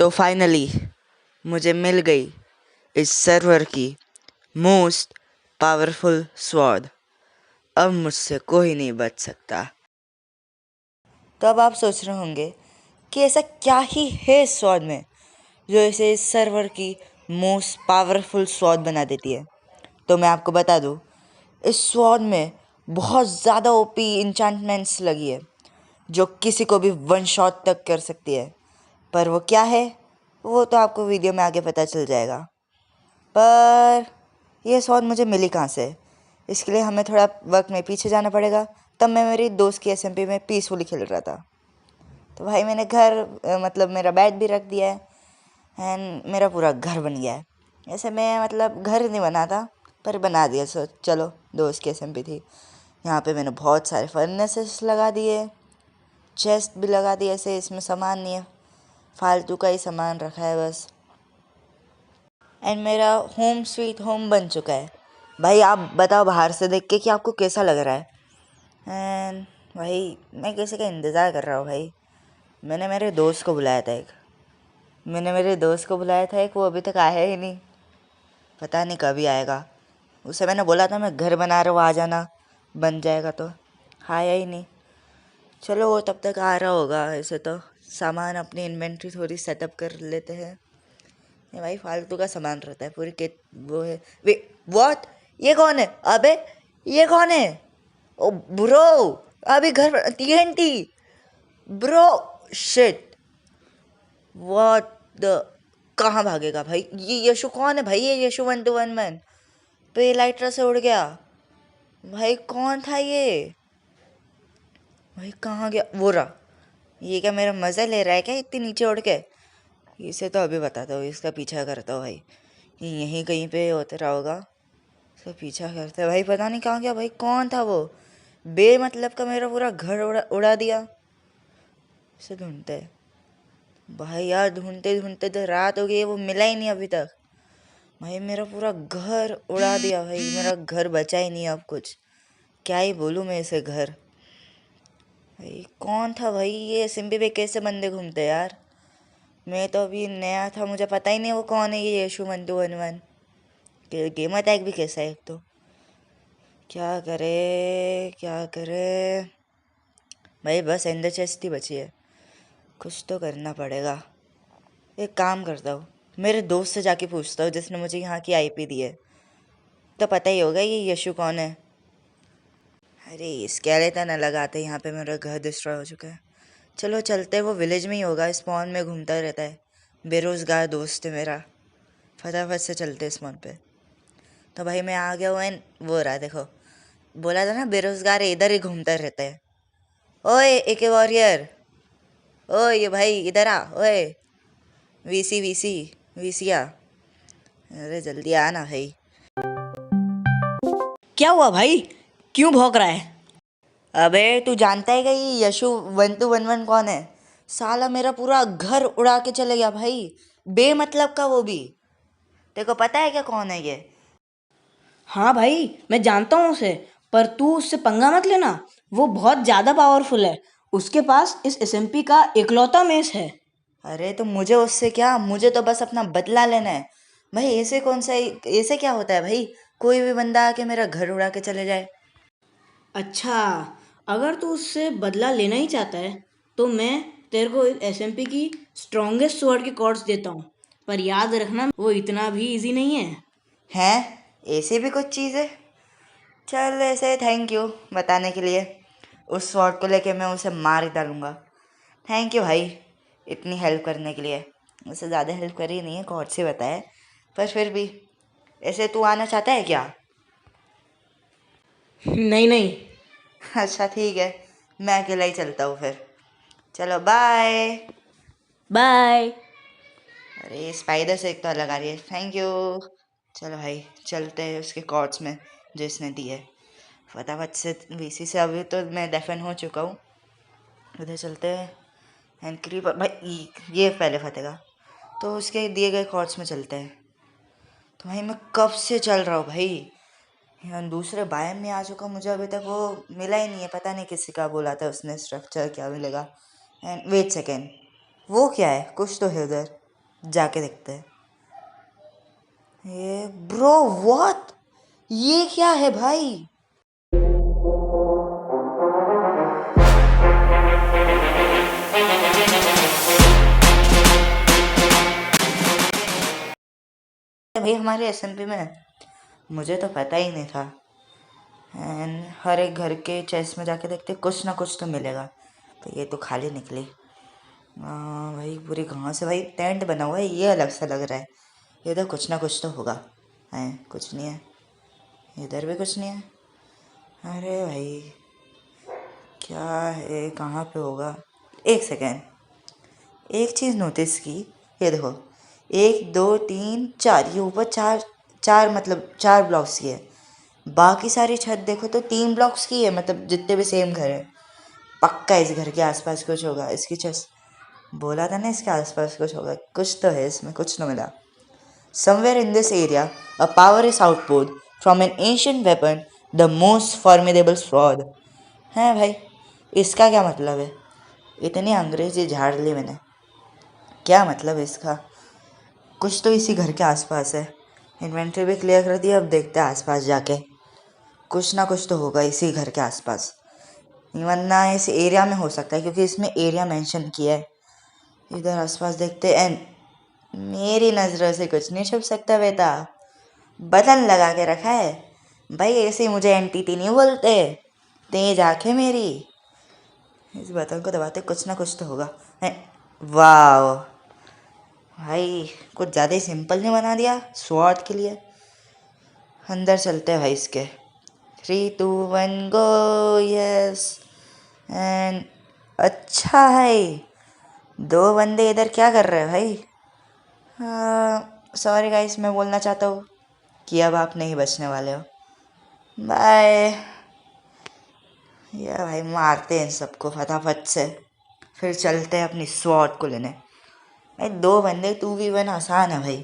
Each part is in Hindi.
तो फाइनली मुझे मिल गई इस सर्वर की मोस्ट पावरफुल स्वॉर्ड। अब मुझसे कोई नहीं बच सकता। तो अब आप सोच रहे होंगे कि ऐसा क्या ही है इस स्वॉर्ड में जो इसे इस सर्वर की मोस्ट पावरफुल स्वॉर्ड बना देती है। तो मैं आपको बता दूं, इस स्वॉर्ड में बहुत ज़्यादा ओपी इंचेंटमेंट्स लगी है जो किसी को भी वन शॉट तक कर सकती है। पर वो क्या है वो तो आपको वीडियो में आगे पता चल जाएगा। पर ये स्वॉर्ड मुझे मिली कहाँ से, इसके लिए हमें थोड़ा वक्त में पीछे जाना पड़ेगा। तब मैं मेरी दोस्त की एसएमपी में पीसफुली खेल रहा था। तो भाई मैंने मतलब मेरा बेड भी रख दिया है एंड मेरा पूरा घर बन गया है। ऐसे मैं मतलब घर नहीं बना था पर बना दिया। सो चलो, दोस्त की एसएमपी थी। यहाँ पे मैंने बहुत सारे फर्नेसेस लगा दिए, चेस्ट भी लगा दिए। ऐसे इसमें सामान नहीं है, फालतू का ही सामान रखा है बस। एंड मेरा होम स्वीट होम बन चुका है। भाई आप बताओ बाहर से देख के कि आपको कैसा लग रहा है। एंड भाई मैं किसी का इंतज़ार कर रहा हूँ। भाई मैंने मेरे दोस्त को बुलाया था एक वो अभी तक आया ही नहीं। पता नहीं कभी आएगा। उसे मैंने बोला था मैं घर बना रहा हूँ, आ जाना, बन जाएगा। तो आया ही नहीं। चलो वो तब तक आ रहा होगा। ऐसे तो सामान अपनी इन्वेंट्री थोड़ी सेटअप कर लेते हैं। ये भाई फालतू का सामान रहता है पूरी किट वो है। वे व्हाट, ये कौन है? अबे ये कौन है? ओ ब्रो, अभी घर TNT bro, shit, what the, कहाँ भागेगा भाई? ये यशु कौन है भाई? ये यशु 1211 पे लाइटर से उड़ गया। भाई कौन था ये? भाई कहाँ गया? वो रहा। ये क्या मेरा मज़ा ले रहा है क्या इतनी नीचे उड़ के? इसे तो अभी बताता हूँ, इसका पीछा करता हूँ भाई। ये यहीं कहीं पे होते रहा होगा। इसका पीछा करता है भाई। पता नहीं कहाँ गया भाई। कौन था वो? बेमतलब का मेरा पूरा घर उड़ा दिया। इसे ढूंढते हैं भाई यार, ढूंढते ढूंढते तो रात हो गई है, वो मिला ही नहीं अभी तक। भाई मेरा पूरा घर उड़ा दिया भाई। मेरा घर बचा ही नहीं अब कुछ। क्या ही बोलूँ मैं इसे घर। भाई कौन था भाई? ये सिम्बी पे कैसे बंदे घूमते यार? मैं तो अभी नया था, मुझे पता ही नहीं वो कौन है ये यशु 1211। गेमर टैग भी कैसा है एक तो। क्या करे भाई? बस एंडर चेस्ट ही बची है। कुछ तो करना पड़ेगा। एक काम करता हूँ, मेरे दोस्त से जाके पूछता हूँ जिसने मुझे यहाँ की आईपी दी है। तो पता ही होगा ये यशु कौन है। अरे स्केलेटन अलग आते, यहाँ पे मेरा घर डिस्ट्रॉय हो चुका है। चलो चलते, वो विलेज में ही होगा, स्पॉन में घूमता रहता है। बेरोज़गार दोस्त है मेरा। फटाफट से चलते स्पॉन पे। तो भाई मैं आ गया हूँ एंड वो रहा देखो, बोला था ना बेरोज़गार इधर ही घूमता रहता है। ओए एके वॉरियर, ओए ये भाई इधर आ। ओए वीसी वीसी वीसिया, अरे जल्दी आ ना भाई। क्या हुआ भाई? क्यों भौंक रहा है? अबे तू जानता है क्या ये यशु 1211 कौन है? साला मेरा पूरा घर उड़ा के चले गया भाई, बेमतलब का वो भी। तेरे को पता है क्या कौन है ये? हाँ भाई, मैं जानता हूँ उसे। पर तू उससे पंगा मत लेना। वो बहुत ज़्यादा पावरफुल है। उसके पास इस एसएमपी का इकलौता मेस है। अरे तो मुझे उससे क्या, मुझे तो बस अपना बदला लेना है भाई। ऐसे कौन सा, ऐसे क्या होता है भाई? कोई भी बंदा आके मेरा घर उड़ा के चले जाए। अच्छा, अगर तू उससे बदला लेना ही चाहता है तो मैं तेरे को इस एसएमपी की स्ट्रॉन्गेस्ट स्वॉर्ड के कॉर्ड्स देता हूँ। पर याद रखना, वो इतना भी इजी नहीं है। हैं? ऐसी भी कुछ चीज़ है? चल ऐसे थैंक यू बताने के लिए। उस स्वॉर्ड को लेके मैं उसे मार ही डालूंगा। थैंक यू भाई इतनी हेल्प करने के लिए। उससे ज़्यादा हेल्प करी नहीं है, कॉर्ड से बताया, पर फिर भी। ऐसे तू आना चाहता है क्या? नहीं नहीं। अच्छा ठीक है, मैं अकेला ही चलता हूँ फिर। चलो बाय। बाय। अरे स्पाइडर से एक तो अलग आ रही है। Thank you. चलो भाई चलते हैं उसके कॉर्ड्स में जो इसने दी है। फटाफट से वीसी से अभी तो मैं डेफन हो चुका हूँ। उधर चलते हैं एंड क्रीपर भाई ये पहले फटेगा, तो उसके दिए गए कॉर्ड्स में चलते हैं। तो भाई मैं कब से चल रहा हूँ भाई, यहाँ दूसरे बायम में आ चुका। मुझे अभी तक वो मिला ही नहीं है। पता नहीं किसी का बोला था उसने स्ट्रक्चर क्या मिलेगा। एंड वेट सेकेंड, वो क्या है? कुछ तो है उधर। जाके देखते हैं। ये ब्रो व्हाट, ये क्या है भाई? भाई हमारे एसएमपी में मुझे तो पता ही नहीं था। एंड हर एक घर के चेस्ट में जाके देखते कुछ ना कुछ तो मिलेगा। तो ये तो खाली निकली। भाई पूरी घास से भाई टेंट बना हुआ है, ये अलग सा लग रहा है। ये तो कुछ ना कुछ तो होगा। है कुछ नहीं है, इधर भी कुछ नहीं है। अरे भाई क्या है, कहाँ पे होगा? एक सेकेंड, एक चीज़ नोटिस की। ये देखो, 1 2 3 4, ये ऊपर चार चार मतलब 4 ब्लॉक्स की है। बाकी सारी छत देखो तो 3 ब्लॉक्स की है, मतलब जितने भी सेम घर है। पक्का इस घर के आसपास कुछ होगा। इसकी छत, बोला था ना इसके आसपास कुछ होगा। कुछ तो है इसमें, कुछ तो मिला। Somewhere in this area, a power is outpoured from an ancient weapon, the most formidable sword. हैं भाई, इसका क्या मतलब है? इतनी अंग्रेजी झाड़ ली मैंने, क्या मतलब है इसका? कुछ तो इसी घर के आसपास है। इन्वेंटरी भी क्लियर कर दिया, अब देखते हैं आसपास जाके। कुछ ना कुछ तो होगा इसी घर के आसपास, वरना इस एरिया में हो सकता है क्योंकि इसमें एरिया मेंशन किया है। इधर आसपास देखते हैं। एंड मेरी नज़रों से कुछ नहीं छुप सकता बेटा, बटन लगा के रखा है भाई। ऐसे मुझे एंटिटी नहीं बोलते, तेज आंखें मेरी। इस बटन को दबाते कुछ ना कुछ तो होगा। वाह भाई, कुछ ज़्यादा ही सिंपल नहीं बना दिया स्वॉर्ड के लिए? अंदर चलते हैं भाई इसके। 3 2 1 गो। यस। एंड अच्छा है, 2 बंदे इधर क्या कर रहे हैं भाई? सॉरी गाइस, मैं बोलना चाहता हूँ कि अब आप नहीं बचने वाले हो। बाय। या भाई मारते हैं इन सबको फटाफट से, फिर चलते हैं अपनी स्वॉर्ड को लेने। भाई 2 बंदे 2v1 आसान है भाई।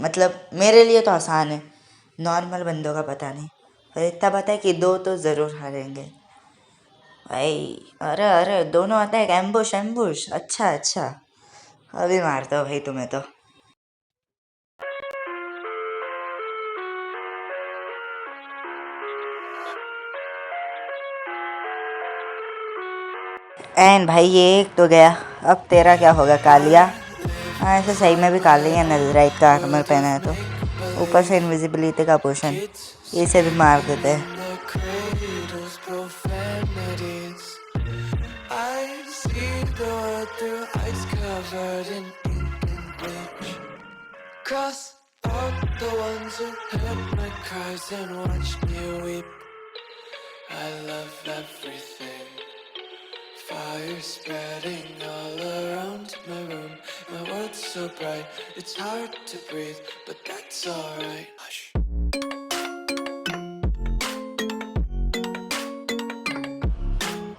मतलब मेरे लिए तो आसान है, नॉर्मल बंदों का पता नहीं। पर इतना पता है कि 2 तो ज़रूर हारेंगे भाई। अरे अरे, दोनों आता है एम्बुश एम्बुश। अच्छा अच्छा, अभी मारता हूँ भाई तुम्हें तो। एंड भाई ये एक तो गया, अब तेरा क्या होगा कालिया? हाँ ऐसे सही में भी काली है, नेज़राइट का आर्मर पहना है तो ऊपर से इनविजिबिलिटी का पोशन, इसे भी मार देते हैं। Cross out the ones who heard my cries and watched me weep. I love everything. Fire spreading all around my room. My world's so bright, it's hard to breathe, but that's alright. Hush.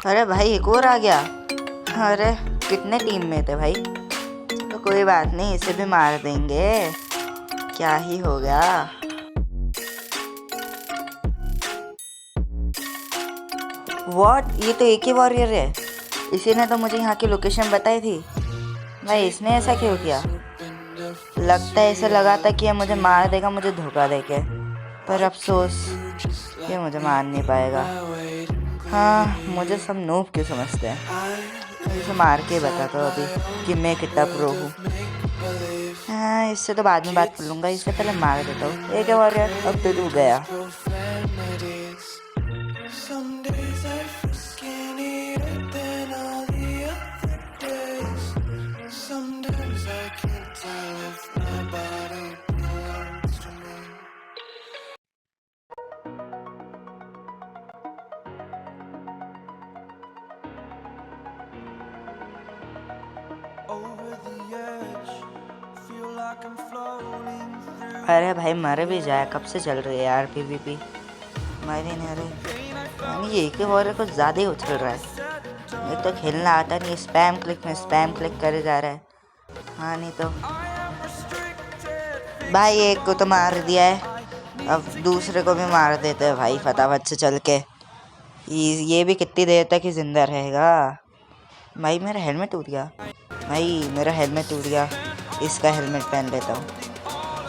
अरे भाई एक और आ गया। अरे कितने टीम में थे भाई? तो कोई बात नहीं, इसे भी मार देंगे, क्या ही हो गया। व्हाट, ये तो एक ही वॉरियर है। इसी ने तो मुझे यहाँ की लोकेशन बताई थी। भाई इसने ऐसा क्यों किया? लगता है इसे लगा था कि ये मुझे मार देगा मुझे धोखा देके, पर अफसोस ये मुझे मार नहीं पाएगा। हाँ, मुझे सब नूब क्यों समझते हैं। इसे मार के बताता हूँ अभी कि मैं कितना प्रो हूँ। हाँ इससे तो बाद में बात कर लूँगा, इससे पहले मार देता हूँ। एक वॉरियर, अब तो तू गया। अरे भाई मर भी जाए, कब से चल रही है यार पीवीपी? मरे नहीं रहे यानी, ये एक वॉरियर कुछ ज़्यादा ही उछल रहा है। एक तो खेलना आता नहीं, स्पैम क्लिक में स्पैम क्लिक करे जा रहा है। हाँ नहीं तो भाई एक को तो मार दिया है, अब दूसरे को भी मार देते हैं भाई फटाफट से चल के। ये भी कितनी देर तक ही जिंदा रहेगा? भाई मेरा हेलमेट टूट गया। भाई मेरा हेलमेट टूट गया, इसका हेलमेट पहन लेता हूँ।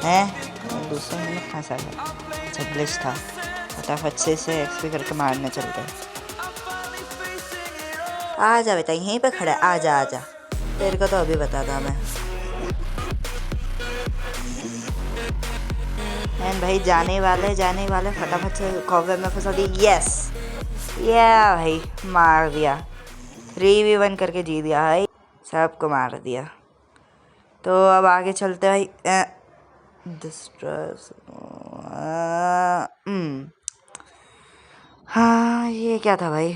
हैं दूसरा हेलमेट कहाँ से आ गया? अच्छा ग्लिच था। फटाफट से इसे एक्सपी करके मारने चलते हैं। आ जा बेटा, यहीं पे खड़ा है, आ जा आ जा। तेरे को तो अभी बताता मैं। एंड भाई जाने वाले फटाफट से कॉवे में फंसा दी। यस या भाई मार दिया, 3v1 करके जीत गया भाई, सबको मार दिया। तो अब आगे चलते भाई। डिस्ट्रेस। हाँ ये क्या था भाई?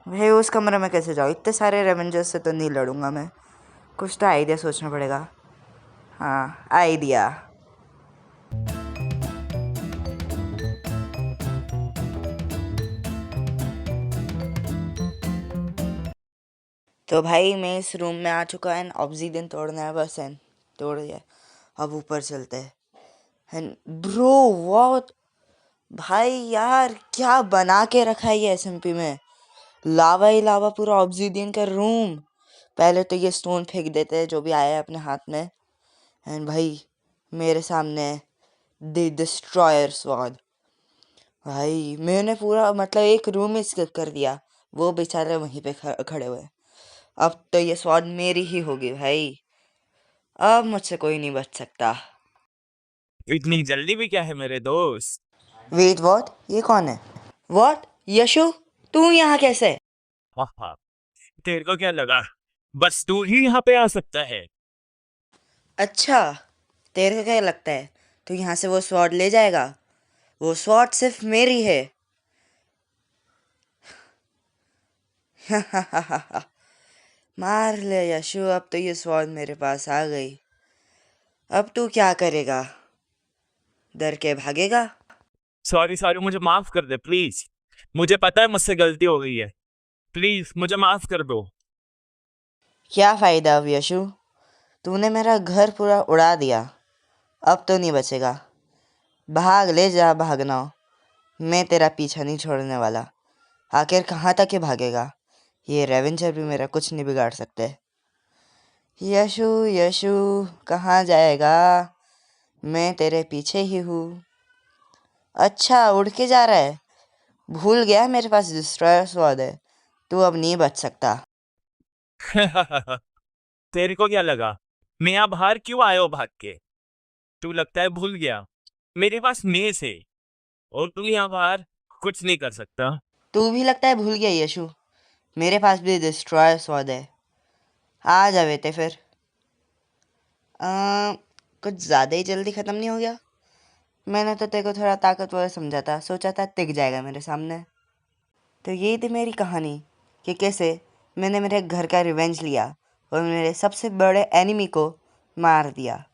भाई उस कमरे में कैसे जाऊँ? इतने सारे रेवेंजर्स से तो नहीं लड़ूंगा मैं, कुछ तो आइडिया सोचना पड़ेगा। हाँ आइडिया। तो भाई मैं इस रूम में आ चुका है, ऑब्सीडियन तोड़ना है बस। एंड तोड़ दिया। अब ऊपर चलते हैं। एंड ब्रो व्हाट भाई, यार क्या बना के रखा है ये एसएमपी में? लावा ही लावा, पूरा ऑब्सीडियन का रूम। पहले तो ये स्टोन फेंक देते हैं जो भी आया है अपने हाथ में। एंड भाई मेरे सामने द डिस्ट्रॉयर स्वॉर्ड। भाई मैंने पूरा मतलब एक रूम ही स्किप कर दिया, वो बेचारे वहीं पे खड़े हुए। अब तो ये स्वॉर्ड मेरी ही होगी भाई, अब मुझसे कोई नहीं बच सकता। इतनी जल्दी भी क्या है मेरे दोस्त? वेट व्हाट, ये कौन है? व्हाट यशु, तू यहाँ कैसे? हाँ, तेरे को क्या लगा बस तू ही यहाँ पे आ सकता है? अच्छा तेरे को क्या लगता है तू यहाँ से वो स्वॉर्ड ले जाएगा? वो स्वॉर्ड सिर्फ मेरी है। मार ले यशु, अब तो ये स्वॉर्ड मेरे पास आ गई। अब तू क्या करेगा? डर के भागेगा? सॉरी सॉरी, मुझे माफ कर दे प्लीज। मुझे पता है मुझसे गलती हो गई है, प्लीज मुझे माफ कर दो। क्या फायदा अब यशु, तूने मेरा घर पूरा उड़ा दिया, अब तो नहीं बचेगा। भाग ले जा, भागना हो, मैं तेरा पीछा नहीं छोड़ने वाला। आखिर कहाँ तक ही भागेगा? ये रेवेंजर भी मेरा कुछ नहीं बिगाड़ सकते। यशु यशु कहाँ जाएगा? मैं तेरे पीछे ही हूँ। अच्छा उड़ के जा रहा है? भूल गया मेरे पास डिस्ट्रॉयर स्वॉर्ड है, तू अब नहीं बच सकता। तेरे को क्या लगा मैं यहाँ बाहर क्यों आया हूँ भाग के? तू लगता है भूल गया, मेरे पास मेस है और तू यहाँ बाहर कुछ नहीं कर सकता। तू भी लगता है भूल गया यशु, मेरे पास भी डिस्ट्रॉयर स्वॉर्ड है। आ जा बेटे फिर। कुछ ज़्यादा ही जल्दी ख़त्म नहीं हो गया? मैंने तो तेरे को थोड़ा ताकतवर समझा था, सोचा था टिक जाएगा मेरे सामने। तो ये थी मेरी कहानी कि कैसे मैंने मेरे घर का रिवेंज लिया और मेरे सबसे बड़े एनिमी को मार दिया।